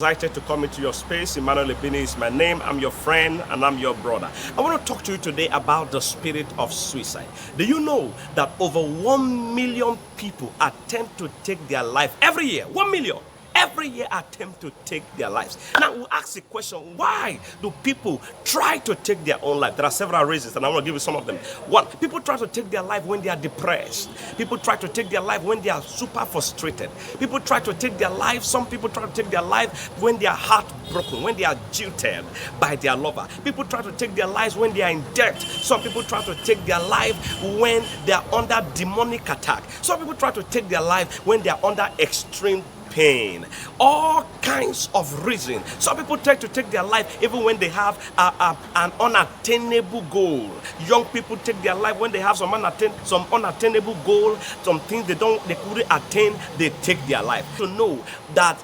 Excited to come into your space. Emmanuel Ebini is my name. I'm your friend and I'm your brother. I want to talk to you today about the spirit of suicide. Do you know that over 1 million people attempt to take their life every year? 1 million. Every year attempt to take their lives. Now we'll ask the question, why do people try to take their own life? There are several reasons and I want to give you some of them. One, people try to take their life when they are depressed. People try to take their life when they are super frustrated. People try to take their life, some people try to take their life when they are heartbroken, when they are jilted by their lover. People try to take their lives when they are in debt. Some people try to take their life when they are under demonic attack. Some people try to take their life when they are under extreme pain. All kinds of reasons. Some people try to take their life even when they have an unattainable goal. Young people take their life when they have some unattainable goal, some things they couldn't attain, they take their life. To know that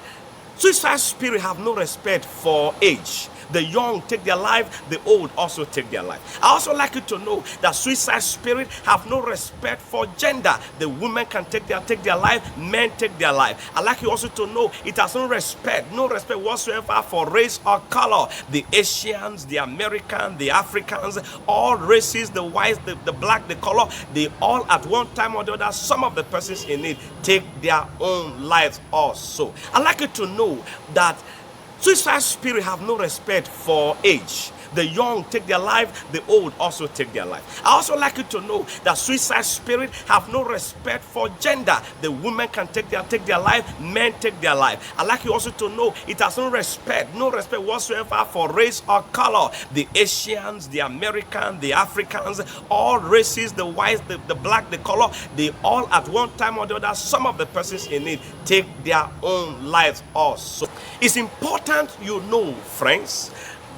suicide spirit have no respect for age. The young take their life, the old also take their life. I also like you to know that suicide spirit have no respect for gender. The women can take their life, men take their life. I like you also to know it has no respect whatsoever for race or color. The Asians, the Americans, the Africans, all races, the whites, the black, the color, they all at one time or the other, some of the persons in it take their own lives also. I like you to know that suicide spirit have no respect for age. The young take their life, the old also take their life. I also like you to know that suicide spirit have no respect for gender. The women can take their life, men take their life. I like you also to know it has no respect whatsoever for race or color. The Asians, the Americans, the Africans, all races, the whites, the black, the color, they all at one time or the other, some of the persons in it take their own lives also. It's important you know, friends,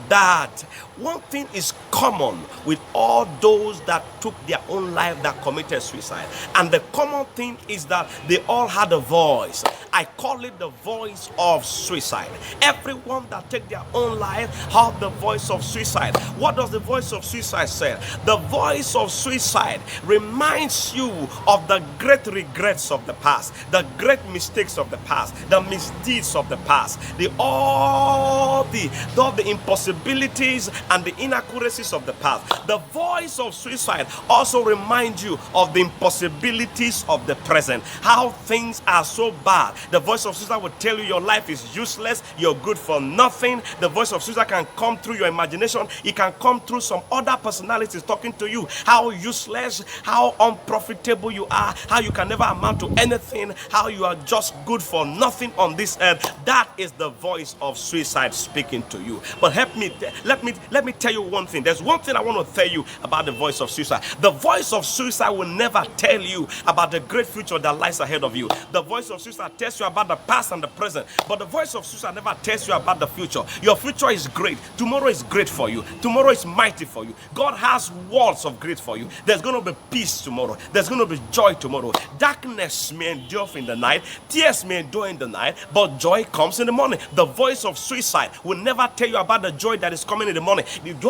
that one thing is common with all those that took their own life, that committed suicide. And the common thing is that they all had a voice. I call it the voice of suicide. Everyone that take their own life have the voice of suicide. What does the voice of suicide say? The voice of suicide reminds you of the great regrets of the past, the great mistakes of the past, the misdeeds of the past, all the impossibilities and the inaccuracies of the past. The voice of suicide also reminds you of the impossibilities of the present, how things are so bad. The voice of suicide will tell you your life is useless, you're good for nothing. The voice of suicide can come through your imagination. It can come through some other personalities talking to you, how useless, how unprofitable you are, how you can never amount to anything, how you are just good for nothing on this earth. That is the voice of suicide speaking to you. But let me tell you one thing. There's one thing I want to tell you about the voice of suicide. The voice of suicide will never tell you about the great future that lies ahead of you. The voice of suicide tells you about the past and the present, but the voice of suicide never tells you about the future. Your future is great. Tomorrow is great for you. Tomorrow is mighty for you. God has words of great for you. There's going to be peace tomorrow. There's going to be joy tomorrow. Darkness may endure in the night. Tears may endure in the night, but joy comes in the morning. The voice of suicide will never tell you about the joy that is coming in the morning.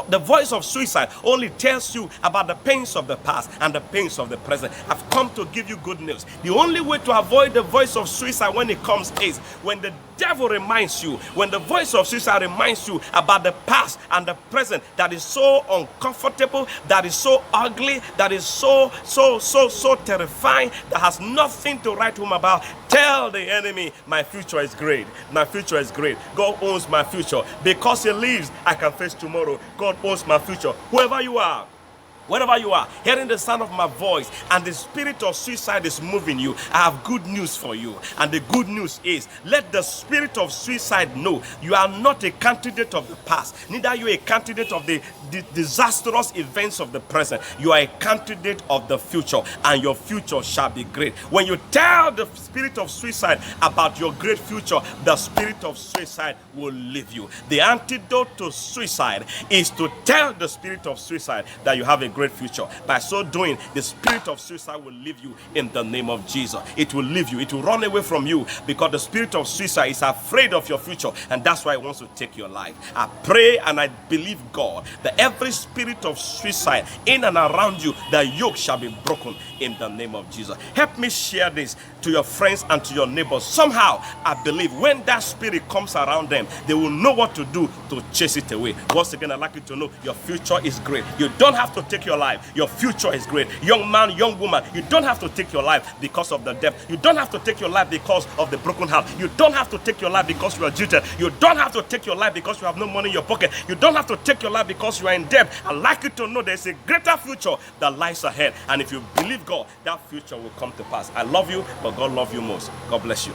The voice of suicide only tells you about the pains of the past and the pains of the present. I've come to give you good news. The only way to avoid the voice of suicide when it comes is when the devil reminds you, when the voice of suicide reminds you about the past and the present that is so uncomfortable, that is so ugly, that is so terrifying, that has nothing to write home about. Tell the enemy, my future is great. My future is great. God owns my future. Because he lives, I can face tomorrow. God owns my future. Whoever you are, wherever you are, hearing the sound of my voice and the spirit of suicide is moving you, I have good news for you. And the good news is, let the spirit of suicide know you are not a candidate of the past. Neither are you a candidate of the disastrous events of the present. You are a candidate of the future, and your future shall be great. When you tell the spirit of suicide about your great future, the spirit of suicide will leave you. The antidote to suicide is to tell the spirit of suicide that you have a great future. By so doing, the spirit of suicide will leave you in the name of Jesus. It will leave you. It will run away from you, because the spirit of suicide is afraid of your future, and that's why it wants to take your life. I pray and I believe, God, that every spirit of suicide in and around you, the yoke shall be broken in the name of Jesus. Help me share this to your friends and to your neighbors. Somehow, I believe when that spirit comes around them, they will know what to do to chase it away. Once again, I'd like you to know your future is great. You don't have to take your life. Your future is great. Young man, young woman, you don't have to take your life because of the debt. You don't have to take your life because of the broken heart. You don't have to take your life because you are jilted. You don't have to take your life because you have no money in your pocket. You don't have to take your life because you are in debt. I'd like you to know there's a greater future that lies ahead. And if you believe God, that future will come to pass. I love you, but God loves you most. God bless you.